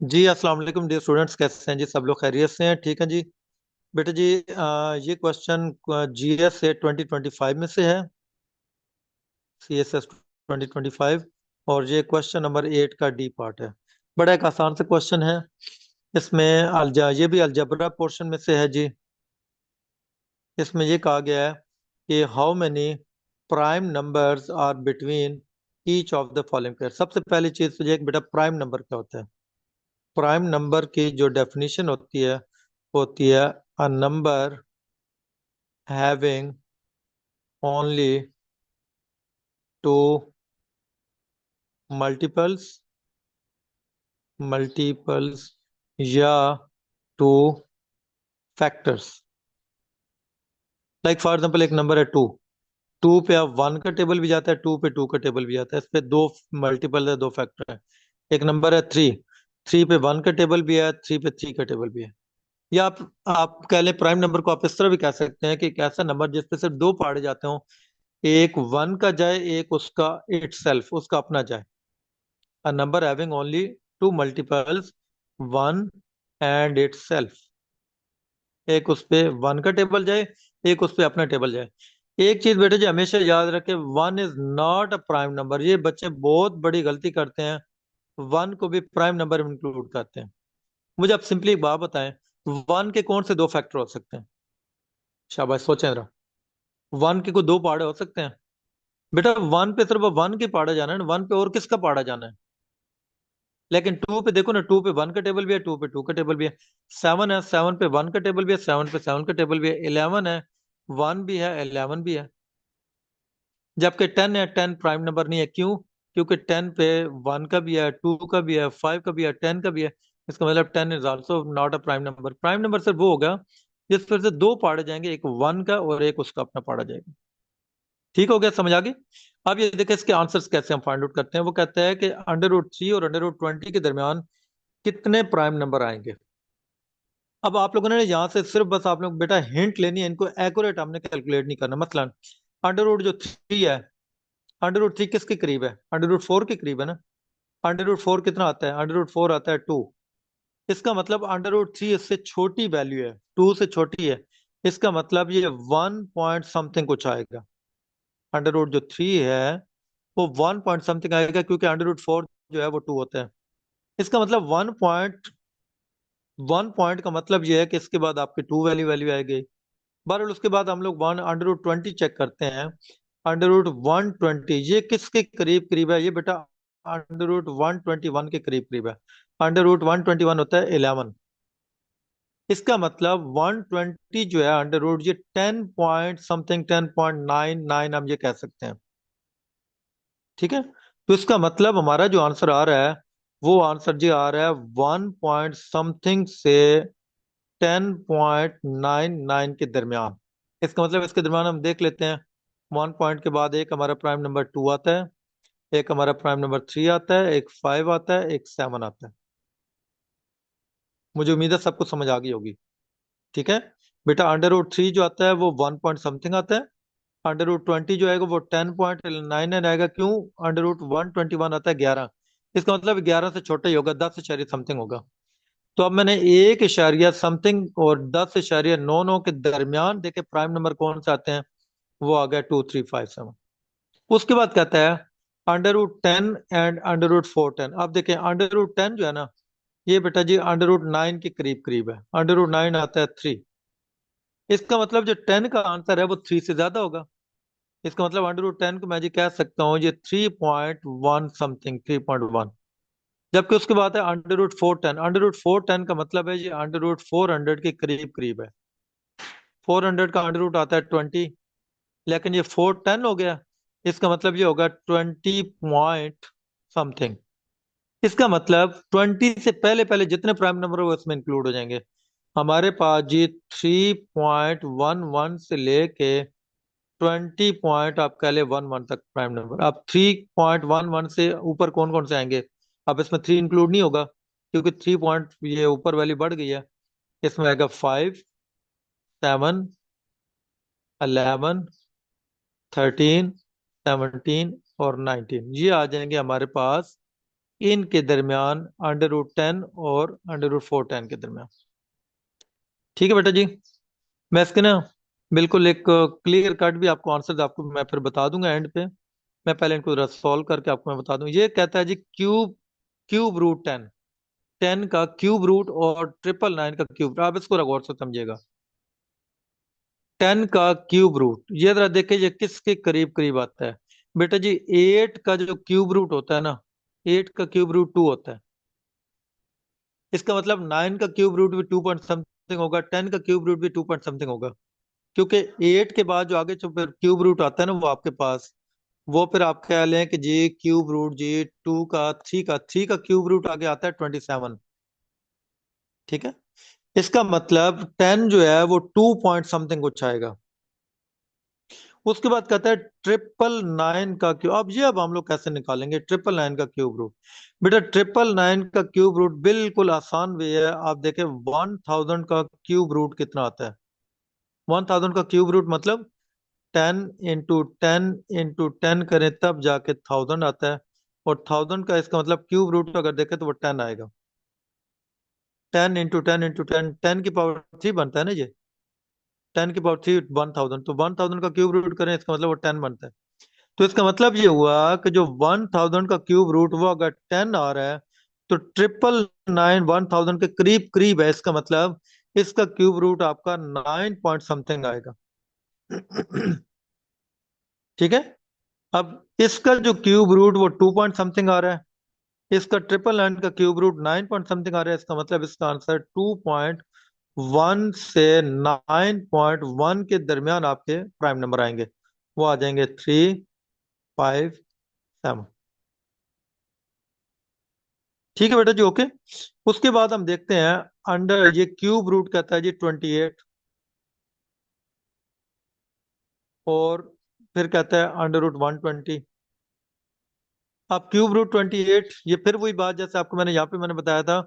जी अस्सलाम वालेकुम dear students, कैसे हैं जी? सब लोग खैरियत से हैं? ठीक है जी। बेटा जी, ये क्वेश्चन जीएस से 2025 में से है, सीएसएस 2025। और ये क्वेश्चन नंबर 8 का डी पार्ट है। बड़ा एक आसान सा क्वेश्चन है। इसमें ये भी अलजबरा पोर्शन में से है जी। इसमें ये कहा गया है कि how many prime numbers are between each of the following pair. सबसे पहली चीज तो ये कि बेटा प्राइम नंबर क्या होता है। प्राइम नंबर की जो डेफिनेशन होती है a number having only two multiples multiples या two factors. Like for example एक नंबर है टू। टू पे अब वन का टेबल भी जाता है, टू पे टू का टेबल भी जाता है। इस पे दो मल्टीपल है, दो फैक्टर है। एक नंबर है थ्री। थ्री पे वन का टेबल भी है, थ्री पे थ्री का टेबल भी है। या आप कह लें प्राइम नंबर को आप इस तरह भी कह सकते हैं कि एक ऐसा नंबर जिसपे सिर्फ दो पढ़े जाते हो। एक वन का जाए, एक उसका इट सेल्फ उसका अपना जाए। a number having only two multiples, one and itself। एक उस पे वन का टेबल जाए, एक उस पे अपना टेबल जाए। एक चीज बेटे जी हमेशा याद रखे, one is not a prime number. ये बच्चे बहुत बड़ी गलती करते हैं, वन को भी प्राइम नंबर में इंक्लूड करते हैं। मुझे आप सिंपली एक बात बताएं, वन के कौन से दो फैक्टर हो सकते हैं? शाबाश, सोचें जरा। वन के कोई दो पहाड़े हो सकते हैं? बेटा वन पे सिर्फ वन के पहाड़ा जाना है ना, वन पे और किसका पहाड़ा जाना है? लेकिन टू पे देखो ना, टू पे वन का टेबल भी है, टू पे टू का टेबल भी है। सेवन है, सेवन पे वन का टेबल भी है, सेवन पे सेवन का टेबल भी है। इलेवन है, वन भी है, इलेवन भी है। जबकि टेन है, टेन प्राइम नंबर नहीं है। क्यों? क्योंकि टेन पे वन का भी है, टू का भी है, फाइव का भी है, टेन का भी है। इसका मतलब ten is also not a prime number. Prime number सिर्फ वो होगा जिस पर से दो पढ़े जाएंगे, एक वन का और एक उसका अपना पढ़ा जाएगा। ठीक हो गया, समझ आ गई? अब ये देखिए इसके आंसर्स कैसे हम फाइंड आउट करते हैं। वो कहते हैं कि अंडर रूट थ्री और अंडर रूट ट्वेंटी के दरमियान कितने प्राइम नंबर आएंगे। अब आप लोगों ने यहाँ से सिर्फ बस आप लोग बेटा हिंट लेनी है, इनको एक्यूरेट हमने कैलकुलेट नहीं करना। मसलन अंडर रूट जो थ्री है, अंडर रूट थ्री किसके करीब है? अंडर रूट फोर के करीब है ना। अंडर रूट फोर कितना आता है? अंडर रूट फोर आता है टू। इसका मतलब अंडर रूट थ्री इससे छोटी वैल्यू है, टू से छोटी है। इसका मतलब ये वन पॉइंट समथिंग कुछ आएगा। अंडर रूट जो थ्री है वो वन पॉइंट समथिंग आएगा, क्योंकि अंडर रूट फोर जो है वो टू होता है। इसका मतलब वन पॉइंट का मतलब ये है कि इसके बाद आपकी टू वैल्यू वैल्यू आएगी। बहरहाल उसके बाद हम लोग one under root twenty check करते हैं। अंडर रूट वन ट्वेंटी ये किसके करीब करीब है? ये बेटा under root one twenty one के करीब करीब है। Under root one twenty one होता है इलेवन। इसका मतलब वन ट्वेंटी जो है अंडर रूट, ये ten point something, ten point nine nine हम ये कह सकते हैं। ठीक है। तो इसका मतलब हमारा जो आंसर आ रहा है वो आंसर जी आ रहा है वन पॉइंट समथिंग से टेन पॉइंट नाइन नाइन के दरमियान। इसका मतलब इसके दरमियान हम देख लेते हैं। वन पॉइंट के बाद एक हमारा प्राइम नंबर टू आता है, एक हमारा प्राइम नंबर थ्री आता है, एक फाइव आता है, एक सेवन आता है। मुझे उम्मीद है सबको समझ आ गई होगी। ठीक है। बेटा अंडर रूट थ्री जो आता है वो वन पॉइंट समथिंग आता है। अंडर रूट ट्वेंटी जो आएगा वो टेन पॉइंट नाइन नाइन आएगा। क्यों? Under root one twenty one आता है ग्यारह। इसका मतलब ग्यारह से छोटा ही होगा, दस इशारे समथिंग होगा। तो अब मैंने एक इशारिया समथिंग और दस इशारिया नौ नौ के दरमियान देखे प्राइम नंबर कौन से आते हैं। वो आ गया टू थ्री फाइव सेवन। उसके बाद कहता है under root ten and under root four ten. अब देखें अंडर रूट टेन जो है ना, ये बेटा जी अंडर रूट नाइन के करीब करीब है। अंडर रूट नाइन आता है थ्री। इसका मतलब जो टेन का आंसर है वो थ्री से ज्यादा होगा। इसका मतलब अंडर रूट टेन को मैं जी कह सकता हूँ ये three point one something, three point one. जबकि उसके बाद है under root four ten. Under root four ten का मतलब है ये अंडर रूट फोर हंड्रेड के करीब करीब है। फोर हंड्रेड का अंडर रूट आता है ट्वेंटी, लेकिन ये फोर टेन हो गया। इसका मतलब ये होगा ट्वेंटी पॉइंट समथिंग। इसका मतलब ट्वेंटी से पहले पहले जितने प्राइम नंबर हो वो इसमें इंक्लूड हो जाएंगे। हमारे पास जी थ्री पॉइंट वन वन से लेके ट्वेंटी पॉइंट आप कह ले वन वन तक प्राइम नंबर। अब थ्री पॉइंट वन वन से ऊपर कौन कौन से आएंगे? अब इसमें थ्री इंक्लूड नहीं होगा, क्योंकि थ्री पॉइंट ये ऊपर वाली बढ़ गई है। इसमें आएगा five, seven, eleven, thirteen, seventeen और नाइनटीन। ये आ जाएंगे हमारे पास इनके दरमियान √10 और √410 के दरमियान। ठीक है बेटा जी। मैं इसके ना बिल्कुल एक क्लियर कट भी आपको आंसर आपको मैं फिर बता दूंगा एंड पे। मैं पहले इनको जरा सॉल्व करके आपको मैं बता दूं। ये कहता है जी क्यूब क्यूब √10, 10 का क्यूब रूट और 999 का क्यूब। आप इसको गौर से समझिएगा। 10 का क्यूब रूट, ये जरा देखिए ये किसके करीब करीब आता है। बेटा जी 8 का जो क्यूब रूट होता है ना, 8 का क्यूब रूट 2 होता है। इसका मतलब 9 का क्यूब रूट भी 2 पॉइंट समथिंग होगा, 10 का क्यूब रूट भी 2 पॉइंट समथिंग होगा। क्योंकि 8 के बाद जो आगे जो फिर क्यूब रूट आता है ना वो आपके पास, वो फिर आप कह लें कि जी क्यूब रूट जी 2 का 3 का क्यूब रूट आगे आता है 27। ठीक है। इसका मतलब 10 जो है वो 2 पॉइंट समथिंग कुछ आएगा। उसके बाद कहता है 999 का क्यूब। अब हम लोग कैसे निकालेंगे 999 का क्यूब रूट। बेटा 999 का क्यूब रूट बिल्कुल आसान वे है। आप देखें 1000 का क्यूब रूट कितना आता है। 1000 का क्यूब रूट मतलब 10 × 10 × 10 करें तब जाके 1000 आता है। और 1000 का इसका मतलब क्यूब रूट अगर देखें तो वो 10 आएगा। 10 × 10 × 10, 10 की पावर 3 बनता है ना ये। 10 की पावर 3 1000, तो 1000 का क्यूब रूट करें इसका मतलब वो 10 बनता है। तो इसका मतलब ये हुआ कि जो 1000 का क्यूब रूट वो अगर 10 आ रहा है, तो 999 1000 के करीब करीब है। इसका मतलब इसका क्यूब रूट आपका 9 पॉइंट समथिंग आएगा। ठीक है। अब इसका जो क्यूब रूट वो 2 पॉइंट समथिंग आ रहा है, इसका 999 का क्यूब रूट 9 पॉइंट समथिंग आ रहा है। इसका मतलब इसका आंसर 2.1 से 9.1 के दरमियान आपके प्राइम नंबर आएंगे। वो आ जाएंगे 357। ठीक है बेटा जी, ओके। उसके बाद हम देखते हैं अंडर ये क्यूब रूट कहता है जी 28, और फिर कहता है √120। अब क्यूब रूट 28, ये फिर वही बात जैसे आपको मैंने यहाँ पे मैंने बताया था।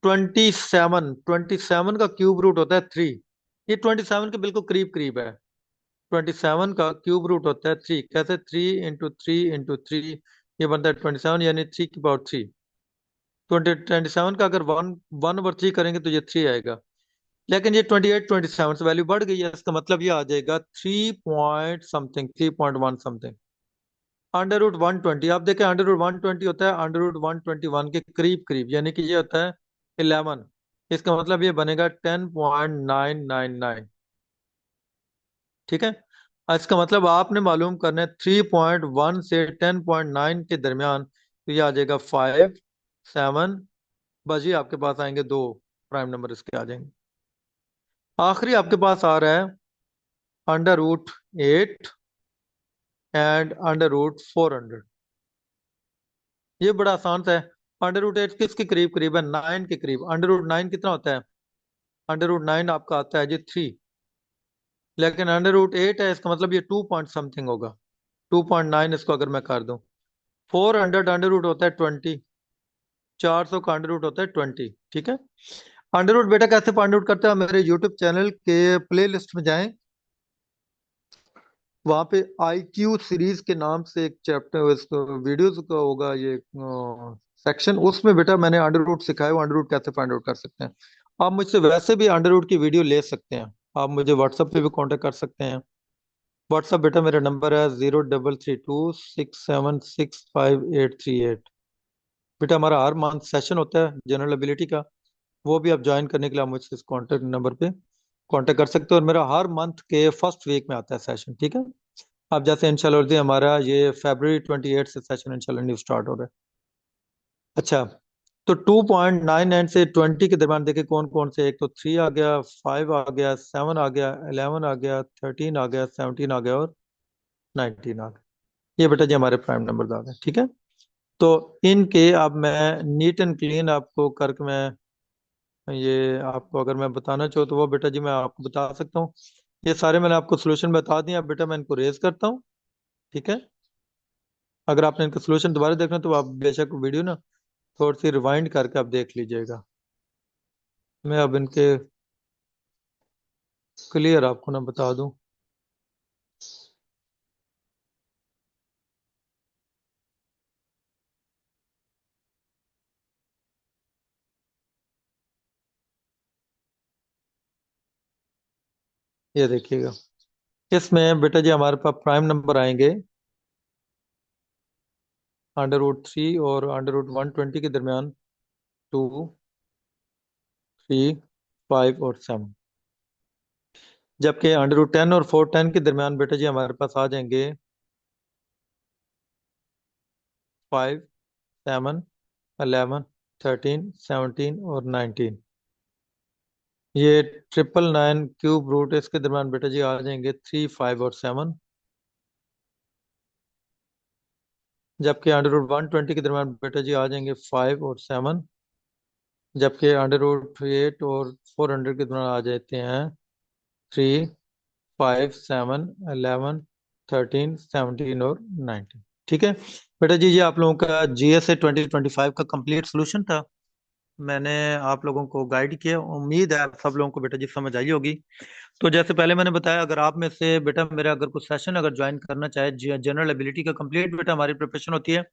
27 का क्यूब रूट होता है 3। ये 27 के बिल्कुल करीब करीब है। 27 का क्यूब रूट होता है 3। कैसे 3 × 3 × 3, ये बनता है 27, यानी 3 की पावर 3। 27 का अगर 1/3 करेंगे तो ये 3 आएगा। लेकिन ये 28 27 से वैल्यू बढ़ गई है। इसका मतलब ये आ जाएगा 3 पॉइंट समथिंग, 3.1 समथिंग। √120, आप देखें √120 होता है √121 के करीब करीब, यानी कि ये होता है 11। इसका मतलब ये बनेगा 10.999। ठीक है। इसका मतलब आपने मालूम करना है 3.1 से 10.9 के दरमियान, तो ये आ जाएगा 5 7। बस ये आपके पास आएंगे दो प्राइम नंबर इसके आ जाएंगे। आखिरी आपके पास आ रहा है √8 एंड √400। ये बड़ा आसान सा है। √8 किसके करीब करीब है, 9 के करीब। √9 कितना होता है, √9 आपका आता है जी 3। लेकिन √8 है, इसका मतलब ये 2 पॉइंट समथिंग होगा। 2.9 इसको अगर मैं कर दूं। 400 अंडर रूट होता है 20। 400 का अंडर रूट होता है 20। ठीक है। अंडर रूट बेटा कैसे फाइंड आउट करते हैं, मेरे यूट्यूब चैनल के प्ले लिस्ट में जाएं। वहां पे IQ सीरीज के नाम से एक चैप्टर वीडियोस का होगा ये सेक्शन। उसमें बेटा मैंने अंडर रूट सिखाया हुआ, अंडर रूट कैसे फाइंड आउट कर सकते हैं। आप मुझसे वैसे भी अंडर रूट की वीडियो ले सकते हैं। आप मुझे व्हाट्सएप पे भी कांटेक्ट कर सकते हैं। व्हाट्सएप बेटा मेरा नंबर है 0332676588। बेटा हमारा हर मंथ सेशन होता है जनरल एबिलिटी का। वो भी आप ज्वाइन करने के लिए आप मुझसे इस कॉन्टेक्ट नंबर पे कांटेक्ट कर सकते हो। और मेरा हर मंथ के फर्स्ट वीक में आता है सेशन। ठीक है। अब जैसे इंशाल्लाह हमारा ये February 28 से सेशन इंशाल्लाह न्यू स्टार्ट हो रहा है। अच्छा, तो 2.99 से 20 के दरम्यान देखे कौन कौन से। एक तो 3 आ गया, 5 आ गया, 7 आ गया, 11 आ गया, 13 आ गया, 17 आ गया और 19 आ गया। ये बेटा जी हमारे प्राइम नंबर आ गए। ठीक है। तो इनके अब मैं नीट एंड क्लीन आपको करके मैं ये आपको अगर मैं बताना चाहूँ तो वो बेटा जी मैं आपको बता सकता हूँ। ये सारे मैंने आपको सोल्यूशन बता दिए। अब बेटा मैं इनको रेज करता हूँ। ठीक है। अगर आपने इनका सोल्यूशन दोबारा देखना तो आप बेशक वीडियो ना थोड़ी सी रिवाइंड करके आप देख लीजिएगा। मैं अब इनके क्लियर आपको ना बता दूं। ये देखिएगा, इसमें बेटा जी हमारे पास प्राइम नंबर आएंगे √3 और √120 के दरमियान 2, 3, 5 और 7। जबकि √10 और 410 के दरमियान बेटा जी हमारे पास आ जाएंगे 5, 7, 11, 13, 17 और 19। ये 999 क्यूब रूट इसके दरमियान बेटा जी आ जाएंगे 3, 5 और 7। जबकि √120 के दरमियान बेटा जी आ जाएंगे 5 और 7। जबकि √8 और 400 के दरमियान आ जाते हैं 3, 5, 7, 11, 13, 17 और 19। ठीक है बेटा जी, ये आप लोगों का GSA 2025 का कंप्लीट सोल्यूशन था। मैंने आप लोगों को गाइड किया, उम्मीद है आप सब लोगों को बेटा जी समझ आई होगी। तो जैसे पहले मैंने बताया, अगर आप में से बेटा मेरा अगर कुछ सेशन अगर ज्वाइन करना चाहे, जनरल एबिलिटी का कंप्लीट बेटा हमारी प्रिपरेशन होती है।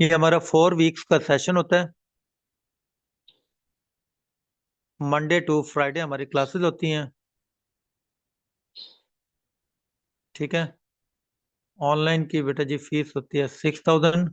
ये हमारा 4 वीक्स का सेशन होता है। मंडे टू फ्राइडे हमारी क्लासेस होती हैं। ठीक है। ऑनलाइन की बेटा जी फीस होती है 6,000,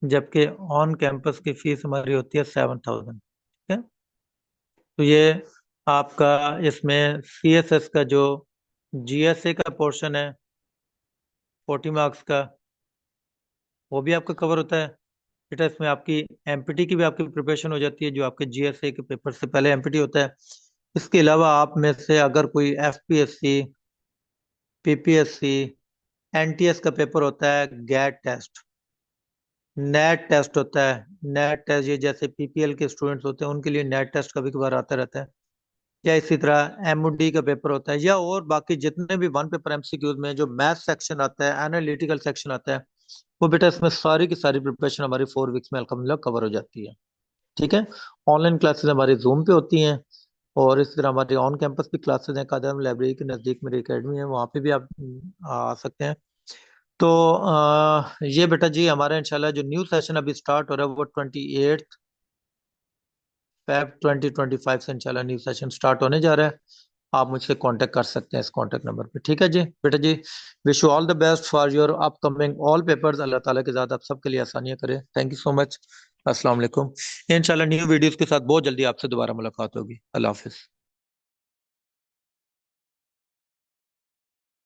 जबकि ऑन कैंपस की फीस हमारी होती है 7,000। ठीक है। तो ये आपका इसमें CSS का जो GSA का पोर्शन है 40 मार्क्स का, वो भी आपका कवर होता है। बेटा इसमें आपकी MPT की भी आपकी प्रिपरेशन हो जाती है, जो आपके GSA के पेपर से पहले MPT होता है। इसके अलावा आप में से अगर कोई FPSC, PPSC, NTS का पेपर होता है, गैट टेस्ट, नेट टेस्ट होता है। नेट टेस्ट ये जैसे PPL के स्टूडेंट्स होते हैं उनके लिए नेट टेस्ट कभी कभार आता रहता है। या इसी तरह MOD का पेपर होता है, या और बाकी जितने भी वन पेपर MCQs में जो मैथ सेक्शन आता है, एनालिटिकल सेक्शन आता है, वो बेटा इसमें सारी की सारी प्रिपरेशन हमारी 4 वीक्स में अल्हम्दुलिल्लाह कवर हो जाती है। ठीक है। ऑनलाइन क्लासेस हमारी जूम पे होती हैं, और इस तरह हमारी ऑन कैंपस भी क्लासेस हैं। कादर लाइब्रेरी के नज़दीक मेरी एकेडमी है, वहाँ पे भी आप आ सकते हैं। तो ये बेटा जी हमारा इंशाल्लाह जो न्यू सेशन अभी स्टार्ट हो रहा है वो 28 Feb 2025 से इंशाल्लाह न्यू सेशन स्टार्ट होने जा रहा है। आप मुझसे कांटेक्ट कर सकते हैं इस कांटेक्ट नंबर पे। ठीक है जी बेटा जी, wish you all the best for your upcoming all papers. अल्लाह ताला के साथ आप सबके लिए आसानियां करे। Thank you so much. अस्सलाम वालेकुम। इंशाल्लाह न्यू वीडियोस के साथ बहुत जल्दी आपसे दोबारा मुलाकात होगी। अल्लाह हाफिज।